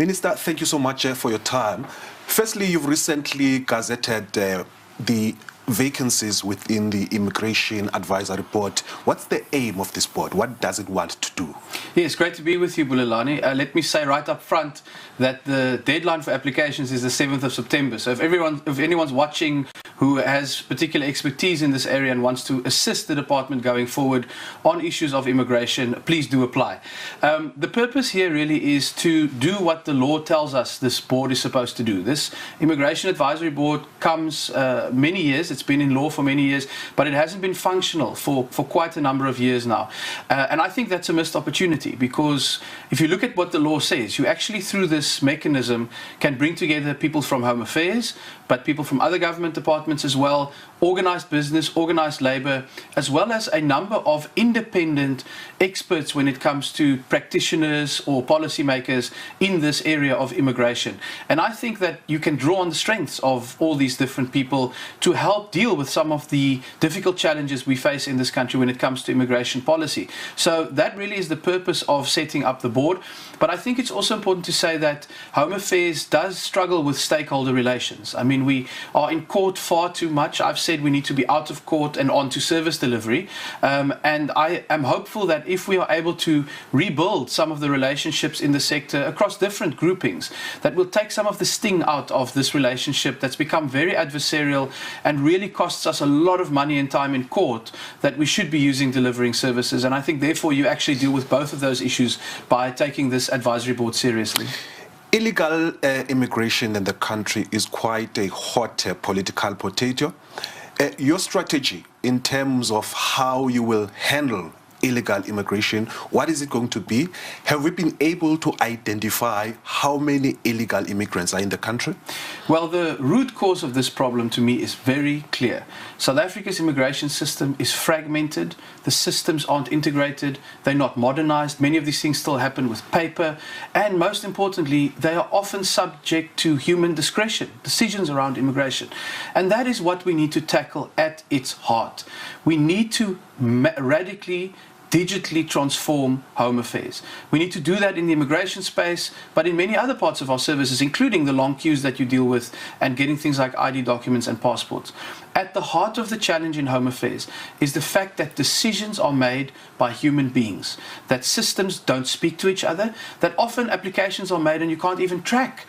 Minister, thank you so much for your time. Firstly, you've recently gazetted the vacancies within the Immigration Advisory Board. What's the aim of this board? What does it want to do? Yes, great to be with you, Bulelani. Let me say right up front that the deadline for applications is the 7th of September. So if anyone's watching who has particular expertise in this area and wants to assist the department going forward on issues of immigration, please do apply. The purpose here really is to do what the law tells us this board is supposed to do. This Immigration Advisory Board comes many years. It's been in law for many years, but it hasn't been functional for quite a number of years now. And I think that's a missed opportunity, because if you look at what the law says, you actually through this mechanism can bring together people from Home Affairs, but people from other government departments as well, organized business, organized labor, as well as a number of independent experts when it comes to practitioners or policymakers in this area of immigration. And I think that you can draw on the strengths of all these different people to help deal with some of the difficult challenges we face in this country when it comes to immigration policy. So that really is the purpose of setting up the board. But I think it's also important to say that Home Affairs does struggle with stakeholder relations. I mean, we are in court far too much. I've said we need to be out of court and on to service delivery. And I am hopeful that if we are able to rebuild some of the relationships in the sector across different groupings, that will take some of the sting out of this relationship that's become very adversarial and really costs us a lot of money and time in court that we should be using delivering services. And I think therefore you actually deal with both of those issues by taking this advisory board seriously. Illegal immigration in the country is quite a hot political potato. Your strategy in terms of how you will handle illegal immigration, what is it going to be? Have we been able to identify how many illegal immigrants are in the country? Well, the root cause of this problem to me is very clear. South Africa's immigration system is fragmented. The systems aren't integrated. They're not modernized. Many of these things still happen with paper. And most importantly, they are often subject to human discretion, decisions around immigration. And that is what we need to tackle at its heart. We need to radically digitally transform Home Affairs. We need to do that in the immigration space, but in many other parts of our services, including the long queues that you deal with and getting things like ID documents and passports. At the heart of the challenge in Home Affairs is the fact that decisions are made by human beings, that systems don't speak to each other, that often applications are made and you can't even track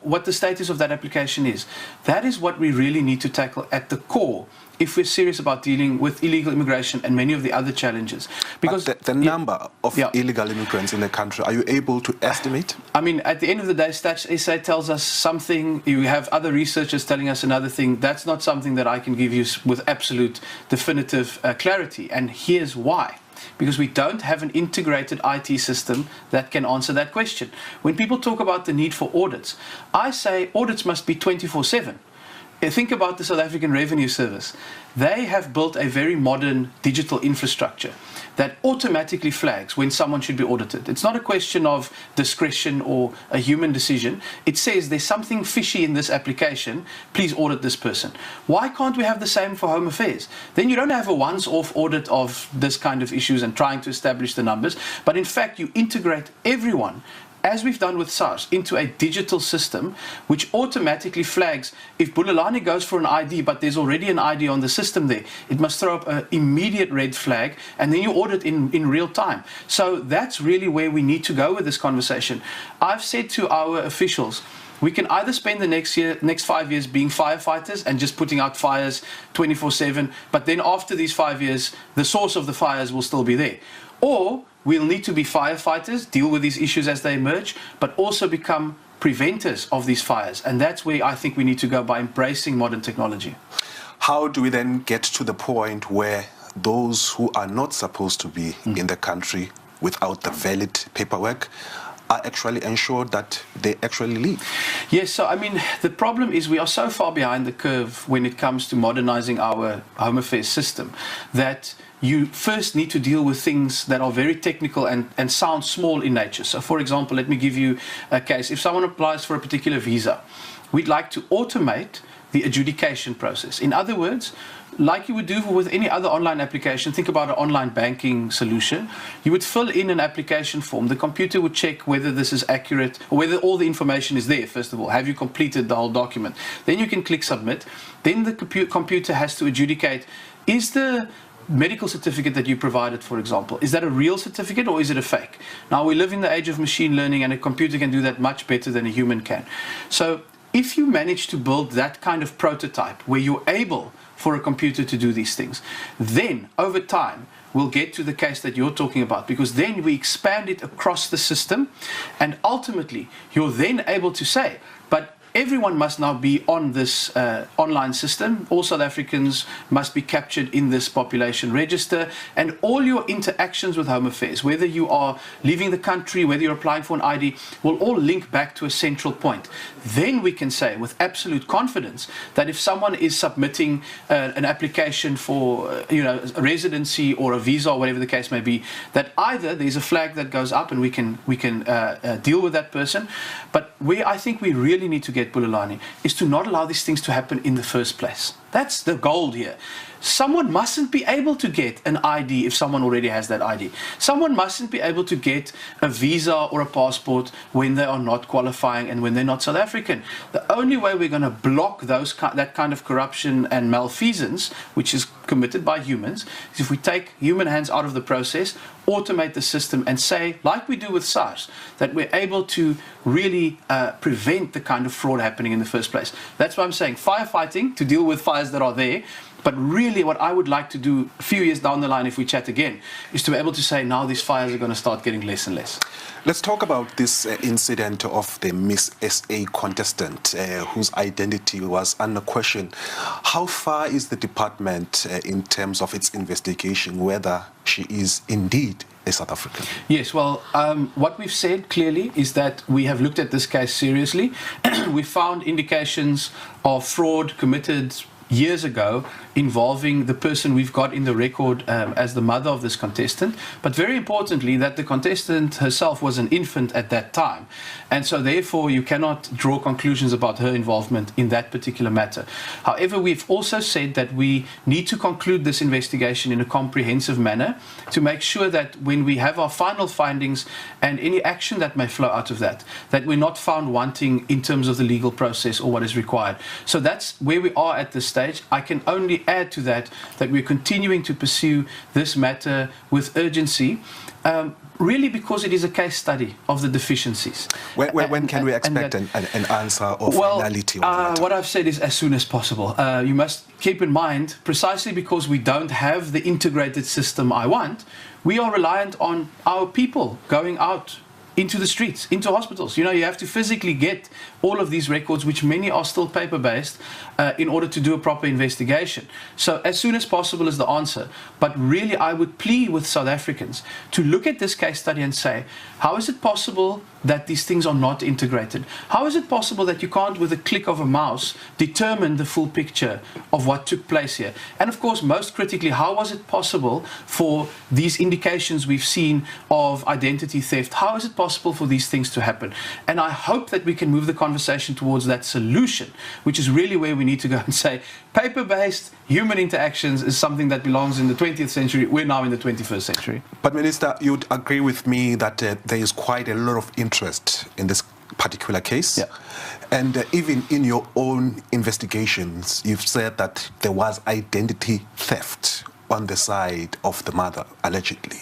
what the status of that application is. That is what we really need to tackle at the core if we're serious about dealing with illegal immigration and many of the other challenges. Because the number of illegal immigrants in the country, are you able to estimate? I mean, at the end of the day, Stats SA tells us something, you have other researchers telling us another thing. That's not something that I can give you with absolute definitive clarity, and here's why. Because we don't have an integrated IT system that can answer that question. When people talk about the need for audits, I say audits must be 24/7. Think about the South African Revenue Service. They have built a very modern digital infrastructure that automatically flags when someone should be audited. It's not a question of discretion or a human decision. It says there's something fishy in this application, please audit this person. Why can't we have the same for Home Affairs? Then you don't have a once-off audit of this kind of issues and trying to establish the numbers, but in fact you integrate everyone, as we've done with SARS, into a digital system which automatically flags if Bulelani goes for an ID but there's already an ID on the system there, it must throw up an immediate red flag and then you audit in real time. So that's really where we need to go with this conversation. I've said to our officials, we can either spend the next 5 years being firefighters and just putting out fires 24/7, but then after these 5 years, the source of the fires will still be there. Or we'll need to be firefighters, deal with these issues as they emerge, but also become preventers of these fires. And that's where I think we need to go, by embracing modern technology. How do we then get to the point where those who are not supposed to be in the country without the valid paperwork are actually ensured that they actually leave? Yes, so I mean, the problem is we are so far behind the curve when it comes to modernizing our Home Affairs system that you first need to deal with things that are very technical and sound small in nature. So for example, let me give you a case. If someone applies for a particular visa, we'd like to automate the adjudication process. In other words, like you would do with any other online application, think about an online banking solution. You would fill in an application form. The computer would check whether this is accurate, or whether all the information is there, first of all. Have you completed the whole document? Then you can click submit. Then the computer has to adjudicate, is the medical certificate that you provided, for example, is that a real certificate or is it a fake? Now, we live in the age of machine learning, and a computer can do that much better than a human can. So if you manage to build that kind of prototype where you're able for a computer to do these things, then over time we'll get to the case that you're talking about, because then we expand it across the system, and ultimately you're then able to say, but everyone must now be on this online system. All South Africans must be captured in this population register, and all your interactions with Home Affairs, whether you are leaving the country, whether you're applying for an ID, will all link back to a central point. Then we can say with absolute confidence that if someone is submitting an application for a residency or a visa or whatever the case may be, that either there's a flag that goes up and we can deal with that person. But where I think we really need to get Bulelani is to not allow these things to happen in the first place. That's the goal here. Someone mustn't be able to get an ID if someone already has that ID. Someone mustn't be able to get a visa or a passport when they are not qualifying and when they're not South African. The only way we're going to block that kind of corruption and malfeasance, which is committed by humans, is if we take human hands out of the process, automate the system, and say, like we do with SARS, that we're able to really prevent the kind of fraud happening in the first place. That's why I'm saying firefighting to deal with fires that are there. But really what I would like to do a few years down the line, if we chat again, is to be able to say now these fires are going to start getting less and less. Let's talk about this incident of the Miss SA contestant whose identity was under question. How far is the department in terms of its investigation, whether she is indeed a South African? Yes, well, what we've said clearly is that we have looked at this case seriously. We found indications of fraud committed years ago involving the person we've got in the record as the mother of this contestant, but very importantly that the contestant herself was an infant at that time, and so therefore you cannot draw conclusions about her involvement in that particular matter. However, we've also said that we need to conclude this investigation in a comprehensive manner to make sure that when we have our final findings and any action that may flow out of that we're not found wanting in terms of the legal process or what is required. So that's where we are at this stage. I can only add to that we're continuing to pursue this matter with urgency, really because it is a case study of the deficiencies. When can we expect an answer or finality on the matter? What I've said is as soon as possible. You must keep in mind, precisely because we don't have the integrated system I want, we are reliant on our people going out into the streets, into hospitals. You have to physically get all of these records, which many are still paper-based, in order to do a proper investigation. So as soon as possible is the answer. But really, I would plead with South Africans to look at this case study and say, how is it possible that these things are not integrated? How is it possible that you can't, with a click of a mouse, determine the full picture of what took place here? And of course, most critically, how was it possible for these indications we've seen of identity theft? How is it possible for these things to happen? And I hope that we can move the conversation towards that solution, which is really where we need to go and say, paper-based human interactions is something that belongs in the 20th century. We're now in the 21st century. But Minister, you'd agree with me that there is quite a lot of interest in this particular case. Yeah. And even in your own investigations, you've said that there was identity theft on the side of the mother, allegedly.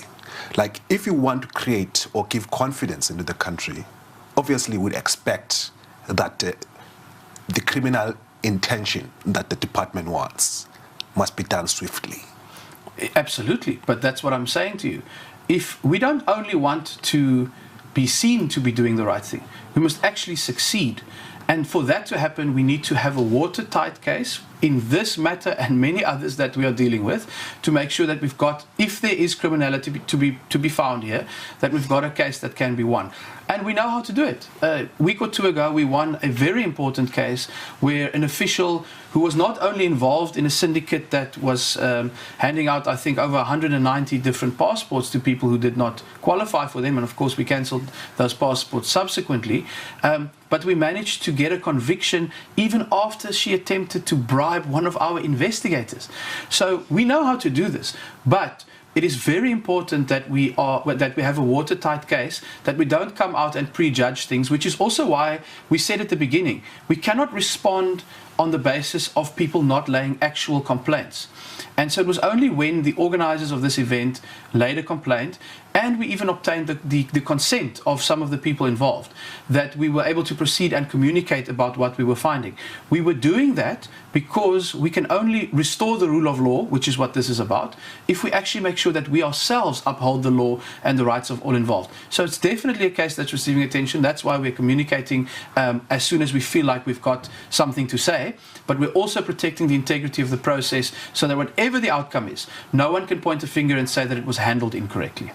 Like, if you want to create or give confidence into the country, obviously we'd expect that the criminal intention that the department wants must be done swiftly. Absolutely, but that's what I'm saying to you. If we don't only want to be seen to be doing the right thing, we must actually succeed. And for that to happen, we need to have a watertight case in this matter and many others that we are dealing with, to make sure that we've got, if there is criminality to be found here, that we've got a case that can be won. And we know how to do it. A week or two ago, we won a very important case where an official who was not only involved in a syndicate that was handing out, I think, over 190 different passports to people who did not qualify for them, and of course we cancelled those passports subsequently, but we managed to get a conviction even after she attempted to bribe one of our investigators. So we know how to do this, but it is very important that we have a watertight case, that we don't come out and prejudge things, which is also why we said at the beginning, we cannot respond on the basis of people not laying actual complaints. And so it was only when the organizers of this event laid a complaint, and we even obtained the consent of some of the people involved, that we were able to proceed and communicate about what we were finding. We were doing that because we can only restore the rule of law, which is what this is about, if we actually make sure that we ourselves uphold the law and the rights of all involved. So it's definitely a case that's receiving attention. That's why we're communicating as soon as we feel like we've got something to say. But we're also protecting the integrity of the process so that whatever the outcome is, no one can point a finger and say that it was handled incorrectly.